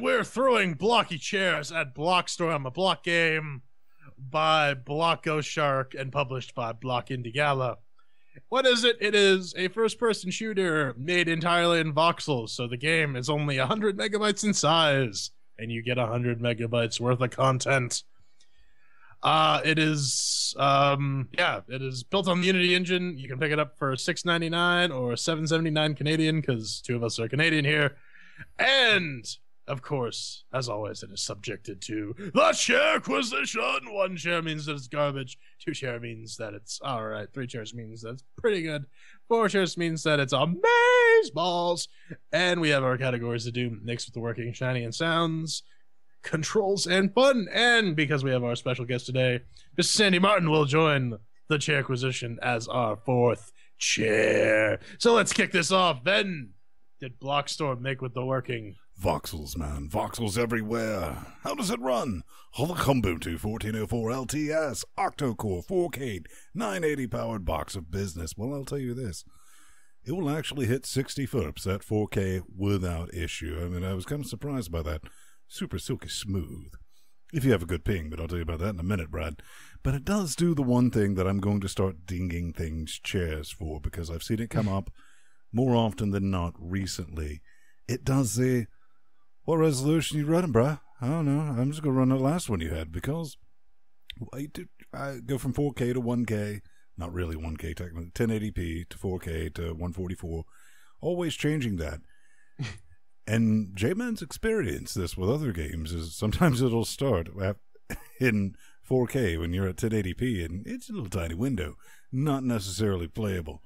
And we're throwing blocky chairs at Blockstorm, a block game by GhostShark and published by Block Indie Gala. What is it? It is a first-person shooter made entirely in voxels, so the game is only 100 megabytes in size, and you get 100 megabytes worth of content. It is built on the Unity engine. You can pick it up for $6.99 or $7.79 Canadian, because two of us are Canadian here. And, of course, as always, it is subjected to the CHAIRQUISITION. 1 chair means that it's garbage. 2 chair means that it's alright. 3 chairs means that it's pretty good. 4 chairs means that it's amazeballs. And we have our categories to do, mixed with the working, shiny, and sounds, controls, and fun. And because we have our special guest today, Mr. Sandy Martin will join the CHAIRQUISITION as our 4th chair. So let's kick this off. Then, did Blockstorm make with the working? Voxels, man. Voxels everywhere. How does it run? Ubuntu 1404 LTS, octo-core, 4K, 980 powered box of business. Well, I'll tell you this. It will actually hit 60 FERPs at 4K without issue. I mean, I was kind of surprised by that. Super silky smooth. If you have a good ping, but I'll tell you about that in a minute, Brad. But it does do the one thing that I'm going to start dinging things chairs for, because I've seen it come up more often than not recently. It does the, what resolution you running, bruh? I don't know. I'm just going to run the last one you had, because I go from 4K to 1K. Not really 1K, technically. 1080p to 4K to 144. Always changing that. And J-Man's experienced this with other games is sometimes it'll start in 4K when you're at 1080p, and it's a little tiny window. Not necessarily playable.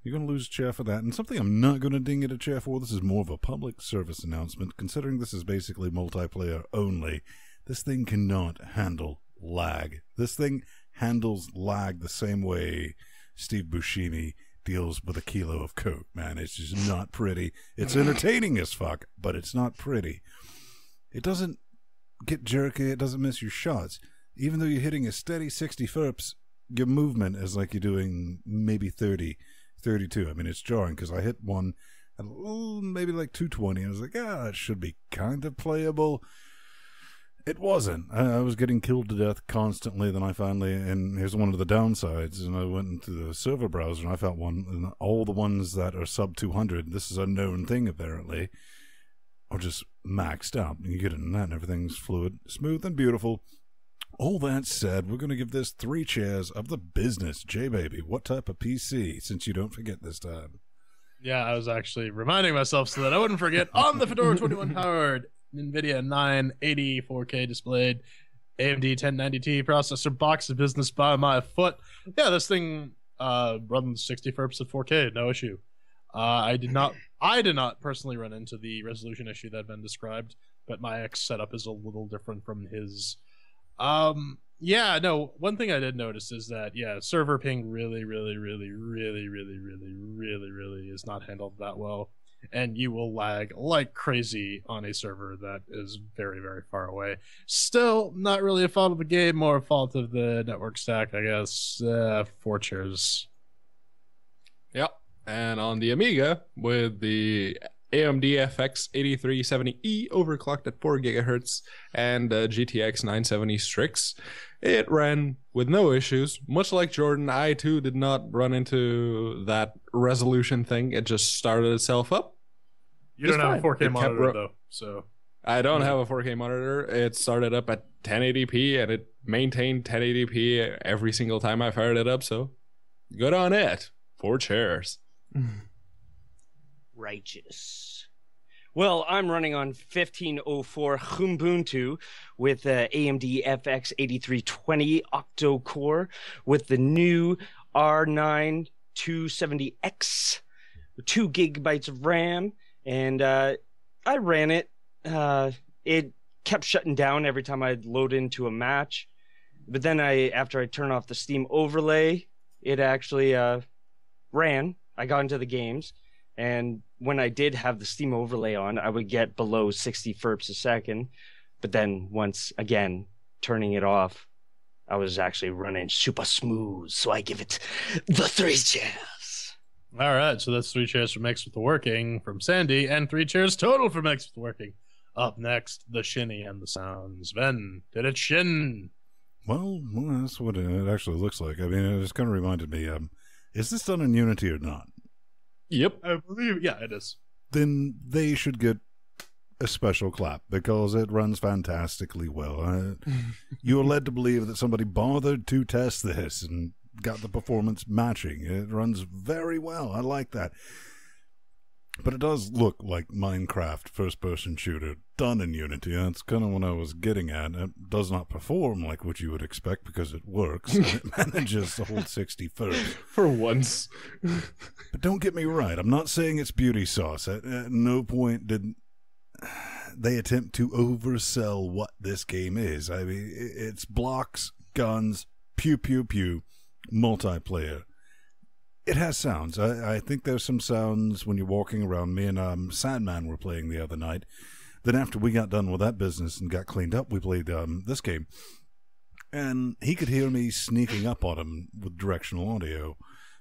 You're going to lose a chair for that. And something I'm not going to ding it a chair for, this is more of a public service announcement, considering this is basically multiplayer only. This thing cannot handle lag. This thing handles lag the same way Steve Buscemi deals with a kilo of coke, man. It's just not pretty. It's entertaining as fuck, but it's not pretty. It doesn't get jerky. It doesn't miss your shots. Even though you're hitting a steady 60 FERPs, your movement is like you're doing maybe 30, 32. I mean, it's jarring because I hit one at maybe like 220. And I was like, that should be kind of playable. It wasn't. I was getting killed to death constantly. Then I finally, and here's one of the downsides, and I went into the server browser and I found one, and all the ones that are sub 200, this is a known thing apparently, are just maxed out. And you get in that and everything's fluid, smooth, and beautiful. All that said, we're going to give this 3 chairs of the business. J-Baby, what type of PC, since you don't forget this time? Yeah, I was actually reminding myself so that I wouldn't forget. On the Fedora 21 powered NVIDIA 980 4K displayed AMD 1090Ti processor, box of business by my foot. Yeah, this thing runs 60 FERPs at 4K, no issue. I did not personally run into the resolution issue that had been described, but my X setup is a little different from his. Yeah, no, one thing I did notice is that, yeah, server ping really is not handled that well. And you will lag like crazy on a server that is very, very far away. Still, not really a fault of the game, more a fault of the network stack, I guess. 4 chairs. Yep. And on the Amiga, with the AMD FX 8370E overclocked at 4 gigahertz and GTX 970 Strix, it ran with no issues. Much like Jordan, I too did not run into that resolution thing. It just started itself up. You don't have a 4K monitor, though, so... I don't have a 4K monitor. It started up at 1080p, and it maintained 1080p every single time I fired it up, so good on it. 4 chairs. Righteous. Well, I'm running on 1504 Ubuntu with AMD FX 8320 octo-core with the new R9 270X, 2 gigabytes of RAM. And I ran it. It kept shutting down every time I'd load into a match. But then after I turned off the Steam overlay, it actually ran. I got into the games. And when I did have the Steam overlay on, I would get below 60 FERPs a second. But then once again, turning it off, I was actually running super smooth. So I give it the 3 chairs. All right, so that's 3 chairs for Mix with the Working from Sandy, and 3 chairs total for Mix with the Working. Up next, the shinny and the sounds. Ven, did it shin? Well, that's what it actually looks like. I mean, it just kind of reminded me, is this done in Unity or not? Yep. I believe, yeah, it is. Then they should get a special clap because it runs fantastically well. You are led to believe that somebody bothered to test this and got the performance matching. It runs very well. I like that. But it does look like Minecraft first-person shooter done in Unity. That's kind of what I was getting at. It does not perform like what you would expect because it works. And it manages to hold 60 frames. For once. But don't get me right. I'm not saying it's beauty sauce. At no point did they attempt to oversell what this game is. I mean, it's blocks, guns, pew, pew, pew, multiplayer. It has sounds. I think there's some sounds when you're walking around. Me and Sandman were playing the other night. Then after we got done with that business and got cleaned up, we played this game. And he could hear me sneaking up on him with directional audio,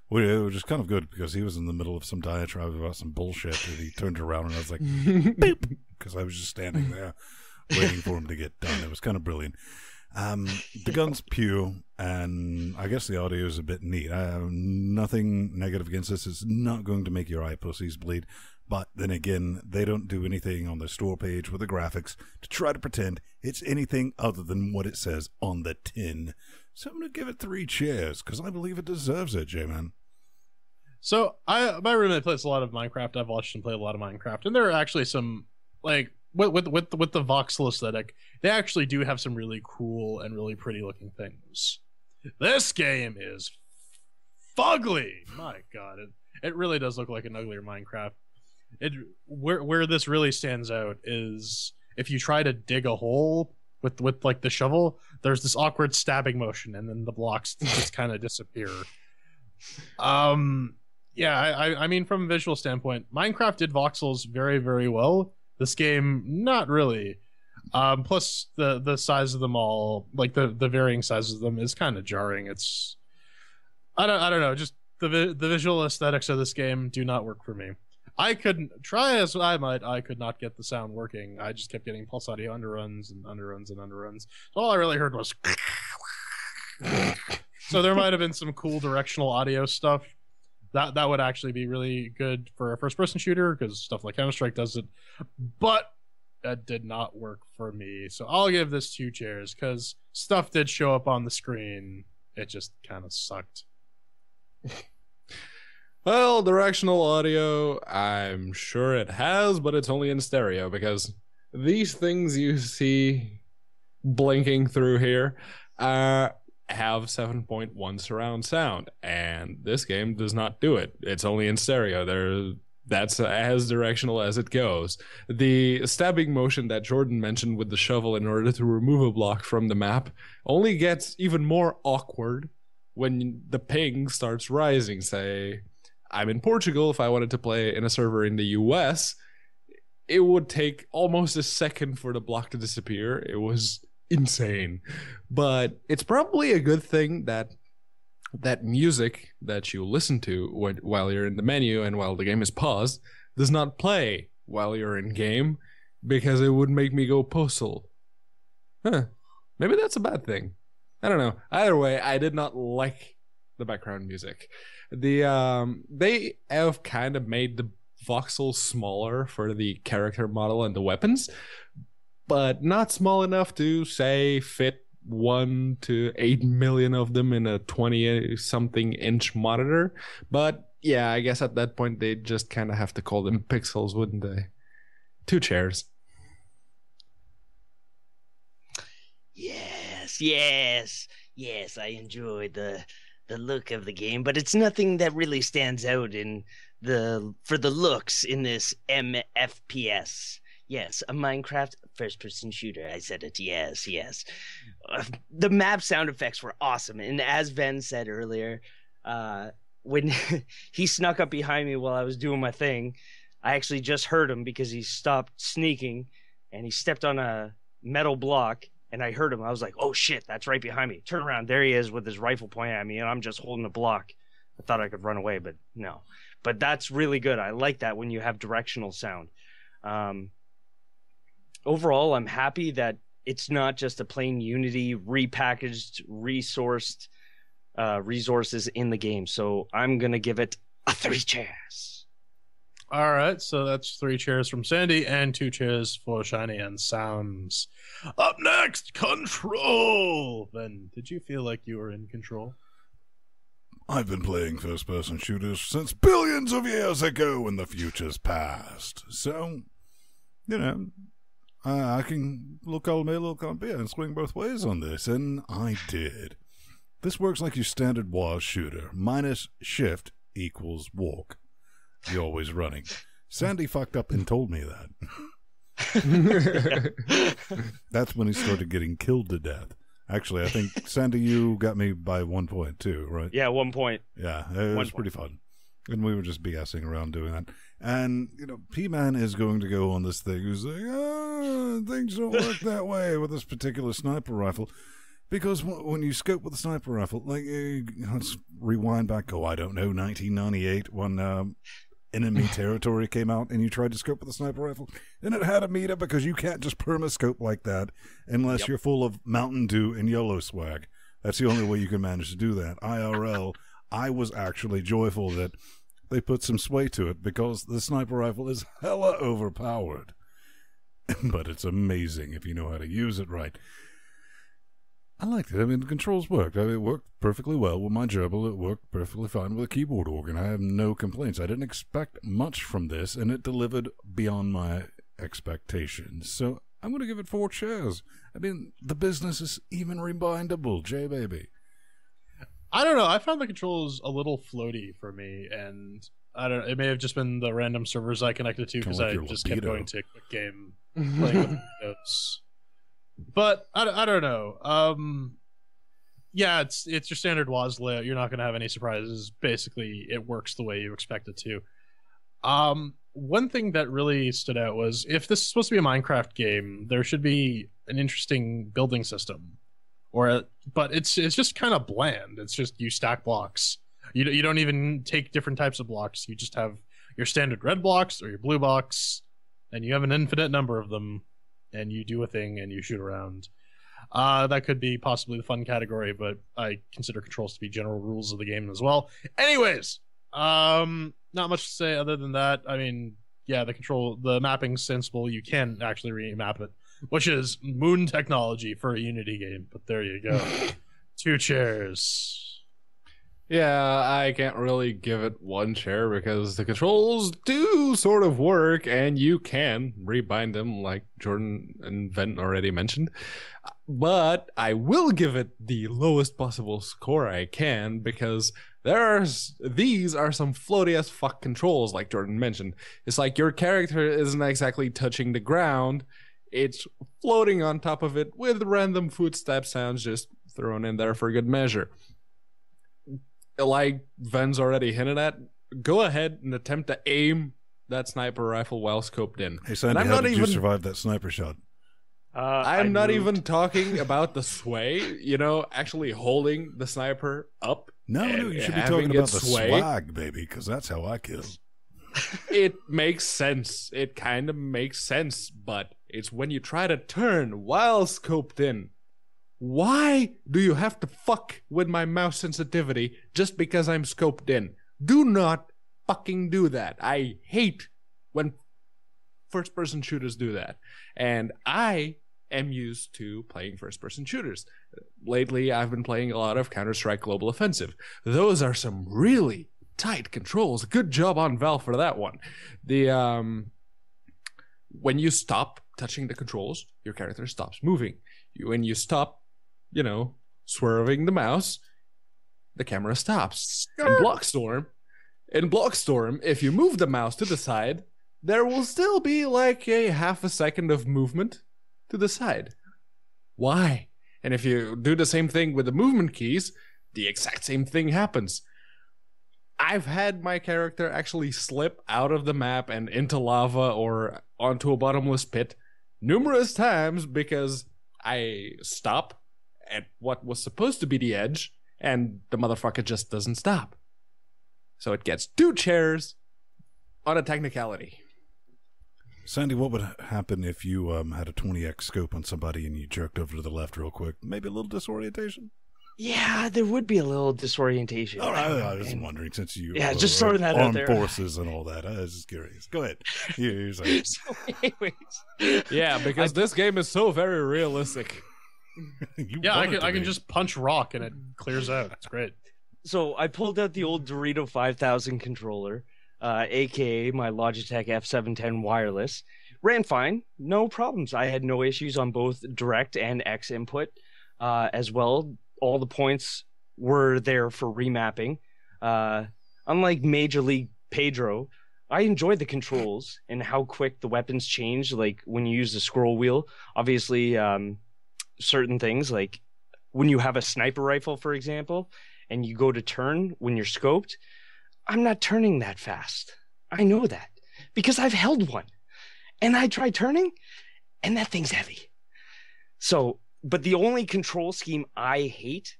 which was just kind of good because he was in the middle of some diatribe about some bullshit. And he turned around and I was like, boop, because I was just standing there waiting for him to get done. It was kind of brilliant. The gun's pew, and I guess the audio is a bit neat. I have nothing negative against this. It's not going to make your eye pussies bleed. But then again, they don't do anything on the store page with the graphics to try to pretend it's anything other than what it says on the tin. So I'm going to give it 3 chairs because I believe it deserves it, J-Man. So my roommate plays a lot of Minecraft. I've watched him play a lot of Minecraft, and there are actually some like with the voxel aesthetic, they actually do have some really cool and really pretty looking things. This game is fugly. My God, it really does look like an uglier Minecraft. Where this really stands out is if you try to dig a hole with like the shovel, there's this awkward stabbing motion, and then the blocks just kind of disappear. Yeah, I mean, from a visual standpoint, Minecraft did voxels very, very well. This game, not really. Plus, the size of them all, like the varying sizes of them, is kind of jarring. It's, I don't know. Just the visual aesthetics of this game do not work for me. I couldn't try as I might. I could not get the sound working. I just kept getting pulse audio underruns and underruns and underruns. So all I really heard was. So there might have been some cool directional audio stuff. That would actually be really good for a first-person shooter because stuff like Counter-Strike does it. But that did not work for me. So I'll give this 2 chairs because stuff did show up on the screen. It just kind of sucked. Well, directional audio, I'm sure it has, but it's only in stereo because these things you see blinking through here have 7.1 surround sound, and this game does not do it. It's only in stereo. That's as directional as it goes. The stabbing motion that Jordan mentioned with the shovel in order to remove a block from the map only gets even more awkward when the ping starts rising. Say, I'm in Portugal. If I wanted to play in a server in the US, it would take almost a second for the block to disappear. It was insane. But it's probably a good thing that music that you listen to while you're in the menu and while the game is paused does not play while you're in game, because it would make me go postal. Maybe that's a bad thing. I don't know. Either way, I did not like the background music. They have kind of made the voxels smaller for the character model and the weapons, but not small enough to, say, fit 1 to 8 million of them in a 20-something inch monitor. But yeah, I guess at that point they just kind of have to call them pixels, wouldn't they? 2 chairs. Yes, I enjoyed the look of the game, but it's nothing that really stands out for the looks in this MFPS. Yes, a Minecraft first-person shooter. I said it. Yes. The map sound effects were awesome, and as Ven said earlier, when he snuck up behind me while I was doing my thing, I actually just heard him because he stopped sneaking, and he stepped on a metal block, and I heard him. I was like, oh shit, that's right behind me. Turn around, there he is with his rifle pointing at me, and I'm just holding a block. I thought I could run away, but no. But that's really good. I like that when you have directional sound. overall, I'm happy that it's not just a plain Unity repackaged, resourced resources in the game. So I'm gonna give it a 3 chairs. All right, so that's 3 chairs from Sandy and 2 chairs for Shiny and Sounds. Up next, Control. Ben, did you feel like you were in control? I've been playing first-person shooters since billions of years ago in the future's past. So, you know, I can look old me, look on beer, and swing both ways on this, and I did. This works like your standard WAS shooter, minus shift equals walk. You're always running. Sandy fucked up and told me that. That's when he started getting killed to death. Actually, I think, Sandy, you got me by 1 point too, right? Yeah, 1 point. Yeah, it was pretty fun. And we were just BSing around doing that. And, you know, P-Man is going to go on this thing. He's like, things don't work that way with this particular sniper rifle. Because when you scope with a sniper rifle, like, let's rewind back, I don't know, 1998, when Enemy Territory came out and you tried to scope with a sniper rifle, and it had a meter because you can't just perma-scope like that unless you're full of Mountain Dew and YOLO swag. That's the only way you can manage to do that. IRL, I was actually joyful that they put some sway to it because the sniper rifle is hella overpowered. But it's amazing if you know how to use it right. I liked it. I mean, the controls worked. It worked perfectly well with my gerbil. It worked perfectly fine with a keyboard organ. I have no complaints. I didn't expect much from this, and it delivered beyond my expectations. So I'm going to give it 4 chairs. I mean, the business is even rebindable, J-Baby. I don't know. I found the controls a little floaty for me, and I don't know. It may have just been the random servers I connected to because I just kept going to quick game playing with Windows. But I don't know. Yeah, it's your standard WAS layout. You're not going to have any surprises. Basically, it works the way you expect it to. One thing that really stood out was if this is supposed to be a Minecraft game, there should be an interesting building system. But it's just kind of bland. It's just you stack blocks. You don't even take different types of blocks. You just have your standard red blocks or your blue blocks, and you have an infinite number of them. And you do a thing and you shoot around. That could be possibly the fun category, but I consider controls to be general rules of the game as well. Anyways, not much to say other than that. I mean, yeah, the mapping's sensible. You can actually remap it, which is moon technology for a Unity game. But there you go. 2 chairs. Yeah, I can't really give it 1 chair because the controls do sort of work and you can rebind them like Jordan and Vent already mentioned. But I will give it the lowest possible score I can because these are some floaty as fuck controls like Jordan mentioned. It's like your character isn't exactly touching the ground. It's floating on top of it with random footstep sounds just thrown in there for good measure. Like Ven's already hinted at, go ahead and attempt to aim that sniper rifle while scoped in. Hey, Sandy, how did you survive that sniper shot? I'm not even talking about the sway, actually holding the sniper up. No, you should be talking about the swag, baby, because that's how I kill. It makes sense. It kind of makes sense, but it's when you try to turn while scoped in. Why do you have to fuck with my mouse sensitivity just because I'm scoped in? Do not fucking do that. I hate when first-person shooters do that. And I am used to playing first-person shooters. Lately, I've been playing a lot of Counter-Strike Global Offensive. Those are some really tight controls. Good job on Valve for that one. When you stop touching the controls, your character stops moving. When you stop swerving the mouse, the camera stops. In Blockstorm, if you move the mouse to the side, there will still be like a half a second of movement to the side. Why? And if you do the same thing with the movement keys, the exact same thing happens. I've had my character actually slip out of the map and into lava or onto a bottomless pit numerous times because I stop at what was supposed to be the edge, and the motherfucker just doesn't stop. So it gets 2 chairs on a technicality. Sandy, what would happen if you had a 20x scope on somebody and you jerked over to the left real quick? Maybe a little disorientation? Yeah, there would be a little disorientation. All right, I was wondering since you just throwing that out armed there. forces and all that. I was just curious. Go ahead. You're saying. So anyways, Yeah, because this game is so very realistic. Yeah, I can just punch rock and it clears out. It's great. so I pulled out the old Dorito 5000 controller, aka my Logitech F710 wireless. Ran fine, no problems. I had no issues on both direct and X input as well. All the points were there for remapping. Unlike Major League Pedro, I enjoyed the controls and how quick the weapons change. Like when you use the scroll wheel, obviously, certain things like when you have a sniper rifle, for example, and you go to turn when you're scoped, I'm not turning that fast. I know that because I've held one and I tried turning and that thing's heavy. So, but the only control scheme I hate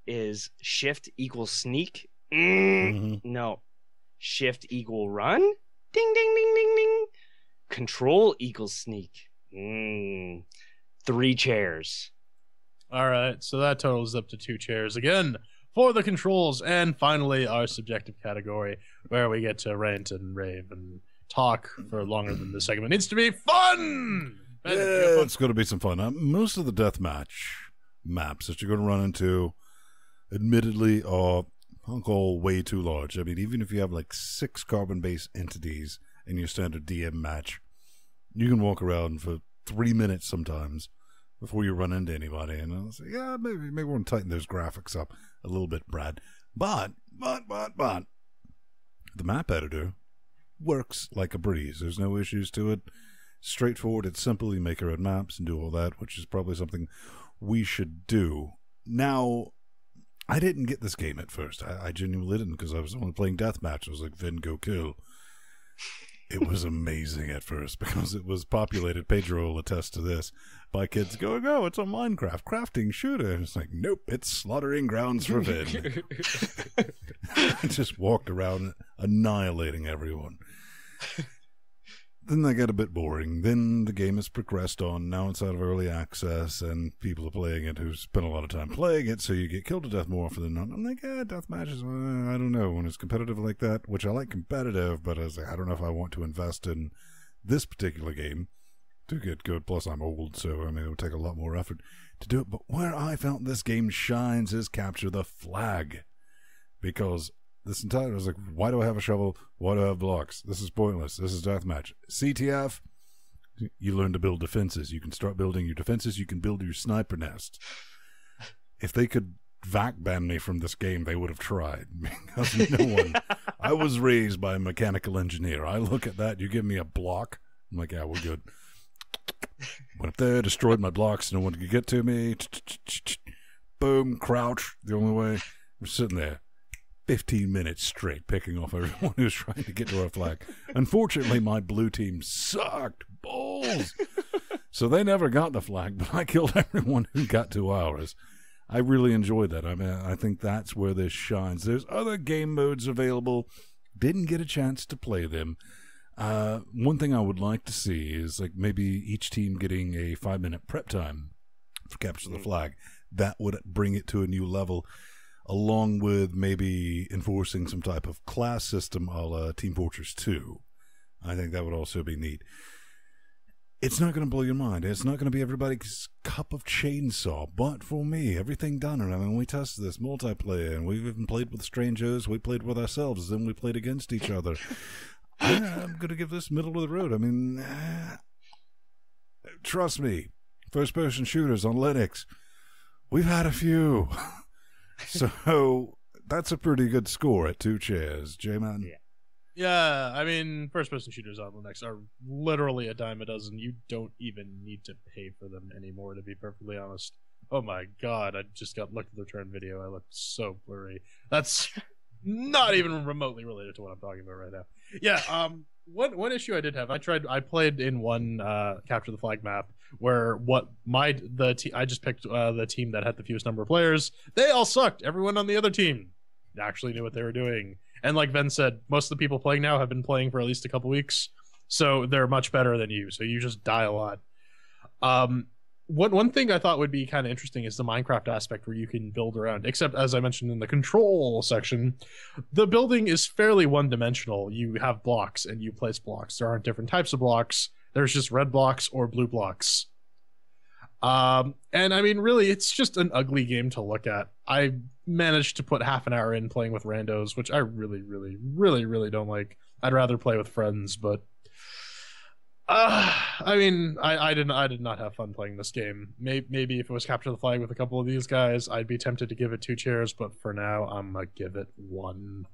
is shift equals sneak. No. Shift equal run. Ding, ding, ding, ding, ding. Control equals sneak. 3 chairs. All right, so that totals up to 2 chairs again for the controls, and finally our subjective category where we get to rant and rave and talk for longer than the segment needs to be. Fun! Yeah, it's going to be some fun. Most of the deathmatch maps that you're going to run into, admittedly, are I'll call way too large. I mean, even if you have like 6 carbon-based entities in your standard DM match, you can walk around for 3 minutes sometimes before you run into anybody. And I'll say, yeah, maybe we want to tighten those graphics up a little bit, Brad. But the map editor works like a breeze. There's no issues to it. Straightforward. It's simple. You make your own maps and do all that, which is probably something we should do. Now, I didn't get this game at first. I genuinely didn't, because I was only playing deathmatch. I was like, Vin, go kill. It was amazing at first because it was populated. Pedro will attest to this by kids going, "Oh, it's a Minecraft crafting shooter." And it's like, nope, it's slaughtering grounds for Vin. I just walked around annihilating everyone. Then they get a bit boring. Then the game has progressed on. Now it's out of early access, and people are playing it who spend a lot of time playing it, so you get killed to death more often than not. I'm like, death matches, I don't know. When it's competitive like that, which I like competitive, but I was like, I don't know if I want to invest in this particular game to get good. Plus, I'm old, so I mean, it would take a lot more effort to do it. But where I felt this game shines is capture the flag. Because this entire, I was like, why do I have a shovel? Why do I have blocks? This is pointless. This is deathmatch. CTF, you learn to build defenses. You can start building your defenses. You can build your sniper nest. If they could vac ban me from this game, they would have tried. Because no one. I was raised by a mechanical engineer. I look at that. You give me a block. I'm like, yeah, we're good. Went up there, destroyed my blocks. No one could get to me. Boom, crouch. The only way. We're sitting there 15 minutes straight picking off everyone who's trying to get to our flag. Unfortunately, my blue team sucked balls. So they never got the flag, but I killed everyone who got to ours. I really enjoyed that. I mean, I think that's where this shines. There's other game modes available. Didn't get a chance to play them. One thing I would like to see is like maybe each team getting a 5-minute prep time for capture the flag. That would bring it to a new level, along with maybe enforcing some type of class system a la Team Fortress 2. I think that would also be neat. It's not going to blow your mind. It's not going to be everybody's cup of chainsaw. But for me, everything done. And I mean, we tested this multiplayer, and we've even played with strangers. We played with ourselves, then we played against each other. I'm going to give this middle of the road. I mean, trust me, first-person shooters on Linux, we've had a few. So that's a pretty good score at 2 chairs, J-Man. Yeah, I mean, first-person shooters on Linux are literally a dime a dozen. You don't even need to pay for them anymore, to be perfectly honest. Oh my god, I just looked at the return video. I look so blurry. That's not even remotely related to what I'm talking about right now. Yeah, one issue I did have, I played in one capture the flag map where I just picked the team that had the fewest number of players. They all sucked. Everyone on the other team actually knew what they were doing. And like Ben said, most of the people playing now have been playing for at least a couple weeks. So they're much better than you. So you just die a lot. One thing I thought would be kind of interesting is the Minecraft aspect where you can build around, except as I mentioned in the control section, the building is fairly one-dimensional. You have blocks and you place blocks. There aren't different types of blocks. There's just red blocks or blue blocks. And I mean, really, it's just an ugly game to look at. I managed to put half an hour in playing with randos, which I really, really, really, really don't like. I'd rather play with friends, but I mean, I did not have fun playing this game. Maybe if it was Capture the Flag with a couple of these guys, I'd be tempted to give it 2 chairs, but for now, I'm gonna give it 1.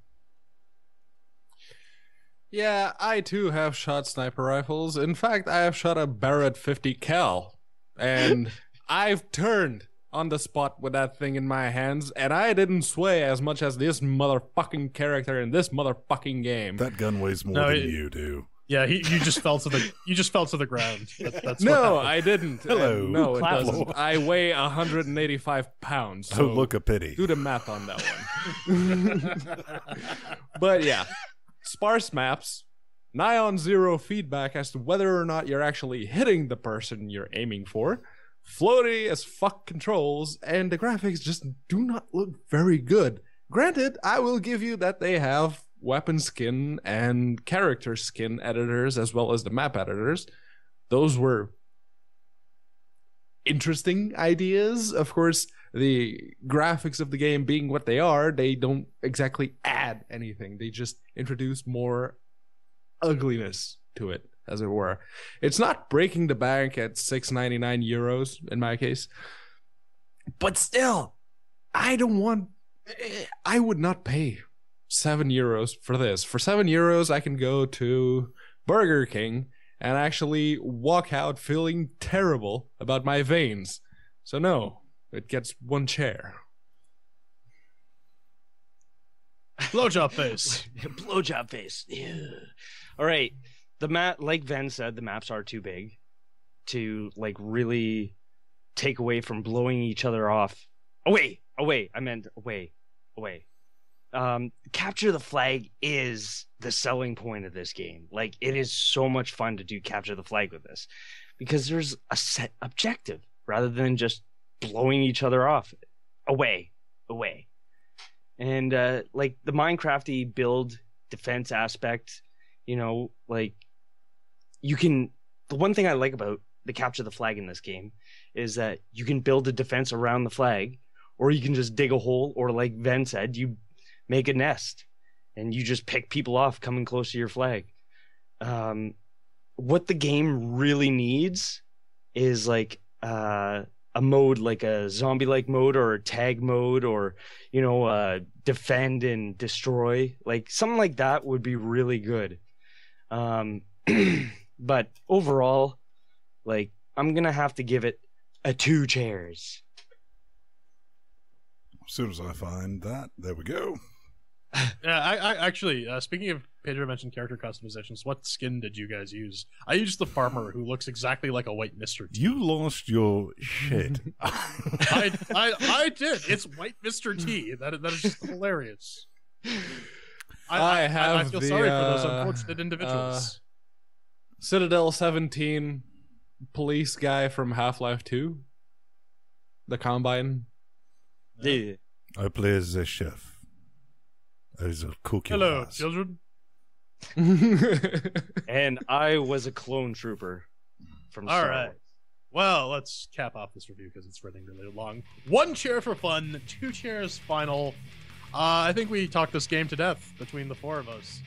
Yeah, I too have shot sniper rifles. In fact, I have shot a Barrett 50 cal, and I've turned on the spot with that thing in my hands, and I didn't sway as much as this motherfucking character in this motherfucking game. That gun weighs more than you do. Yeah, you just fell to the ground. That's no, I didn't. Hello. No, it doesn't. I weigh 185 pounds. So oh, look a pity. Do the math on that one. But yeah, sparse maps, nigh on zero feedback as to whether or not you're actually hitting the person you're aiming for, floaty as fuck controls, and the graphics just do not look very good. Granted, I will give you that they have weapon skin and character skin editors as well as the map editors. Those were interesting ideas. Of course, the graphics of the game being what they are, they don't exactly add anything. They just introduce more ugliness to it, as it were. It's not breaking the bank at 6.99 euros in my case, but still, I would not pay 7 euros for this. For 7 euros, I can go to Burger King and actually walk out feeling terrible about my veins. So no, it gets 1 chair. Blowjob face. Blowjob face. Yeah. All right. The map, like Ven said, the maps are too big to like really take away from blowing each other off. Away. I meant away. Capture the Flag is the selling point of this game. Like, it is so much fun to do Capture the Flag with this because there's a set objective rather than just blowing each other off. Away. And like the Minecrafty build defense aspect, you know, like the one thing I like about the Capture the Flag in this game is that you can build a defense around the flag, or you can just dig a hole, or like Ven said, you make a nest and you just pick people off coming close to your flag. What the game really needs is like a mode, like a zombie-like mode or a tag mode, or, you know, defend and destroy. Like something like that would be really good. But overall, like, I'm going to have to give it a 2 chairs. As soon as I find that, there we go. Yeah, I actually, speaking of, Pedro mentioned character customizations. What skin did you guys use? I used the farmer, who looks exactly like a white Mr. T. You lost your shit. I did. It's white Mr. T. That is just hilarious. I feel sorry for those unfortunate individuals. Citadel 17 police guy from Half-Life 2. The Combine. Yeah. I play as a chef. As a cookie. Hello, class. children. And I was a clone trooper from Star Wars. Well, let's cap off this review because it's running really long. 1 chair for fun, 2 chairs final. I think we talked this game to death between the 4 of us.